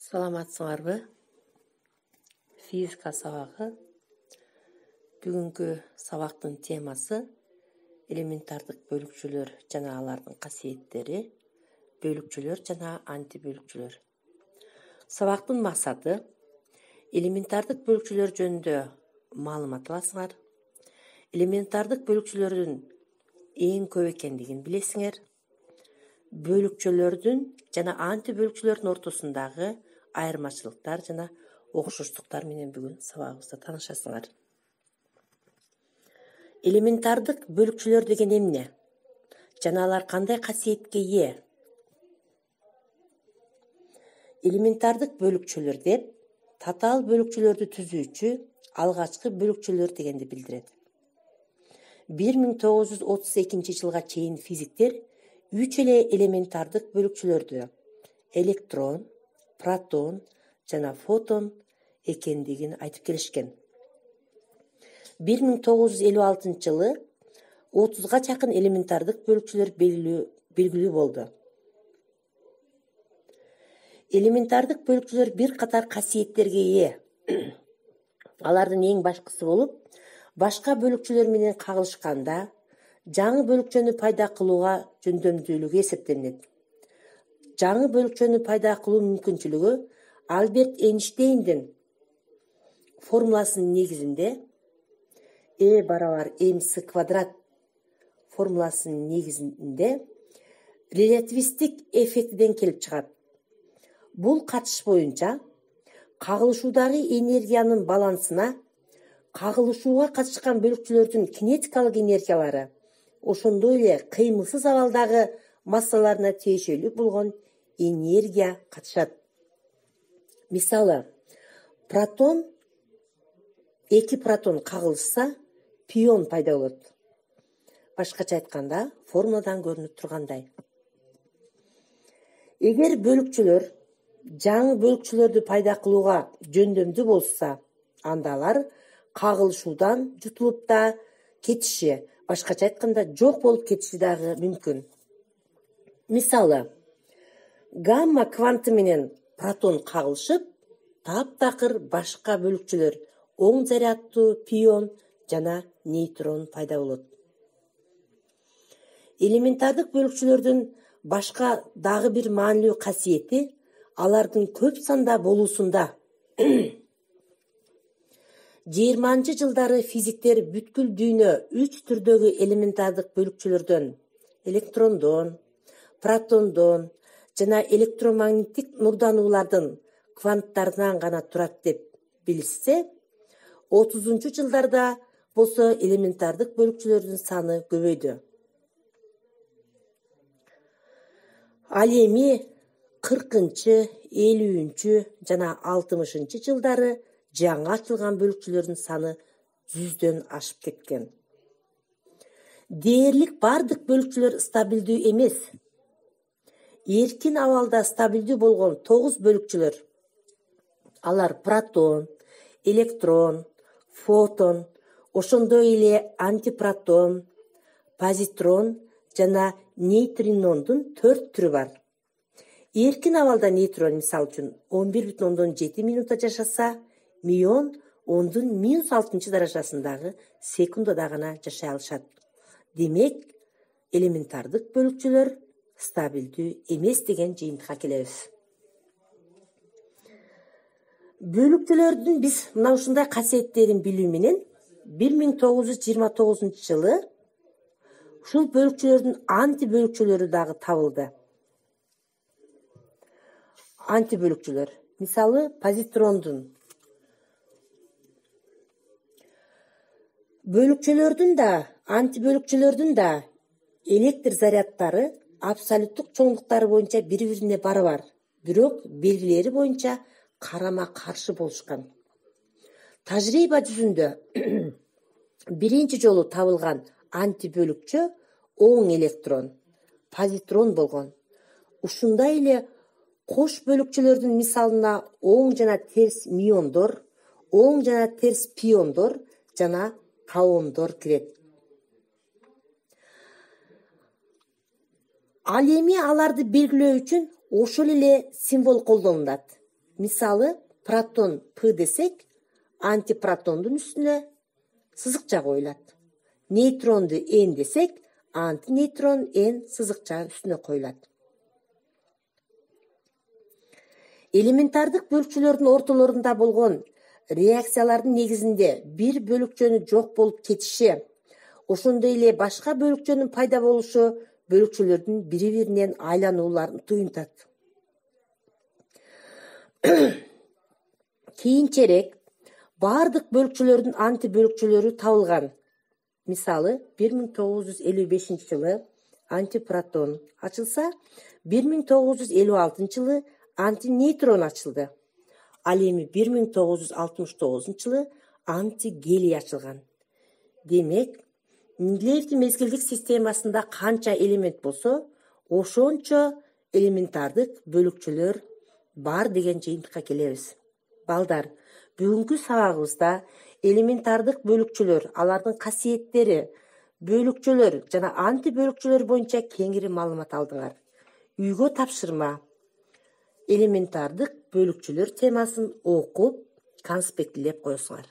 Саламатсыңарбы? Физика сабагы. Бүгүнкү сабактын темасы элементардык бөлүкчөлөр жана алардын касиеттери, бөлүкчөлөр жана антибөлүкчөлөр. Сабактын максаты элементардык бөлүкчөлөр жөнүндө маалымат аласыңар. Элементардык бөлүкчөлөрдүн эң көп экендигин билесиңер. Бөлүкчөлөрдүн жана антибөлүкчөлөрдүн ортосундагы айырмачылыктар жана окшоштуктар менен бүгүн сабагыбызда таанышасыңар. Элементардык бөлүкчөлөр деген эмне? Жана алар кандай касиетке ээ? Элементардык бөлүкчөлөр деп татаал бөлүкчөлөрдү түзүүчү алгачкы бөлүкчөлөр дегенди билдирет. 1932 жылга чейин физиктер 3 эле элементардык бөлүкчөлөрдү электрон, протон жана фотон экендигин айтып келишкен. 1956 жылы 30га жакын элементардык бөлүкчөлөр белгилүү болду. Элементардык бөлүкчөлөр бир катар касиеттерге ээ. Алардын эң башкысы болуп, башка бөлүкчөлөр менен кагылышканда жаңы бөлүкчөнү пайда кылууга жөндөмдүүлүгү эсептелинет. Жаңы бөлүкчөнү пайда кылуу мүмкүнчүлүгү Альберт Эйнштейндин формуласынын негизинде E = mc² формуласынын негизинде релятивисттик эффектиден келип чыгат. Бул катыш боюнча кагылышуудагы энергиянын балансына кагылышууга катышкан бөлүкчөлөрдүн кинетикалык энергиялары, ошондой эле кыймылсыз абалдагы массаларына тиешелүү болгон энергия катышат. Мисалы, эки протон кагылышса, пион пайда болот. Башкача айтканда, формуладан көрүнүп тургандай. Эгер бөлүкчөлөр жаңы бөлүкчөлөрдү пайда кылууга жөндөмдүү болса, анда алар кагылышуудан жутулуп да кетиши, башкача айтканда, жок болуп кетиши дагы мүмкүн. Мисалы, гамма кванты менен протон кагылышып, таптакыр башка бөлүкчөлөр, оң зарядтуу пион жана нейтрон пайда болот. Элементардык бөлүкчөлөрдүн башка дагы бир маанилүү касиети алардын көп санда болуусунда. 20 жылдары физиктер бүткүл дүйнө 3 түрдөгү элементардык бөлүкчөлөрдөн электрондон, протондон жана электромагниттик нурдануулардын кванттарынан гана турат деп билишсе, 30 жылдарда болсо элементардык бөлүкчөлөрдүн саны көбөйдү. Ал эми 40, 50 жана 60 жылдары жаңы ачылган бөлүкчөлөрдүн саны 100дөн ашып кеткен. Дээрлик бардык бөлүкчөлөр стабилдүү эмес. Эркин абалда стабилдүү болгон 9 бөлүкчөлөр. Алар протон, электрон, фотон, ошондой эле антипротон, позитрон жана нейтринондун 4 түрү бар. Эркин абалда нейтрон, мисалы үчүн, 11,7 минутта жашаса, мион 10⁻6 даражасындагы секундада гана жашай алышат. Демек, элементардык бөлүкчөлөр стабилдүү эмес деген жыйынтыкка келебиз. Бөлүкчөлөрдүн биз мына ушундай касиеттерин билүү менен 1929 жылы ушул бөлүкчөлөрдүн антибөлүкчөлөрү дагы табылды. Антибөлүкчөлөр, мисалы, позитрондун. Бөлүкчөлөрдүн да, антибөлүкчөлөрдүн да электр зарядтары абсолюттук чоңдуктары боюнча бири-бирине барабар, бирок белгилери боюнча карама-каршы болушкан. Тажрыйба жүзүндө биринчи жолу табылган антибөлүкчө оң электрон, позитрон болгон. Ушундай эле кош бөлүкчөлөрдүн мисалына оң жана терс миондор, оң жана терс пиондор жана каондор кирет. Ал эми аларды белгилөө үчүн ошол эле символ колдонулат. Мисалы, протон P десек, антипротондун үстүнө сызыкча коюлат. Нейтронду N десек, антинейтрон N сызыкча үстүнө коюлат. Элементардык бөлүкчөлөрдүн ортолорунда болгон реакциялардын негизинде бир бөлүкчөнүн жок болуп кетиши, ошондой эле башка бөлүкчөнүн пайда болушу бөлүкчөлөрдүн бири-биринен айланууларын туюнтат. Кийинчерээк бардык бөлүкчөлөрдүн антибөлүкчөлөрү табылган. Мисалы, 1955 жылы антипротон ачылса, 1956 жылы антинейтрон ачылды. Ал эми 1969 жылы антигелий ачылган. Демек, Менделеевдин мезгилдик системасында канча элемент болсо, ошончо элементардык бөлүкчөлөр бар деген жыйынтыкка келебиз. Балдар, бүгүнкү сабагыбызда элементардык бөлүкчөлөр, алардын касиеттери, бөлүкчөлөр жана антибөлүкчөлөр боюнча кеңири маалымат алдыңар. Үйгө тапшырма элементардык бөлүкчөлөр темасын окуп, конспектилеп коесуңар.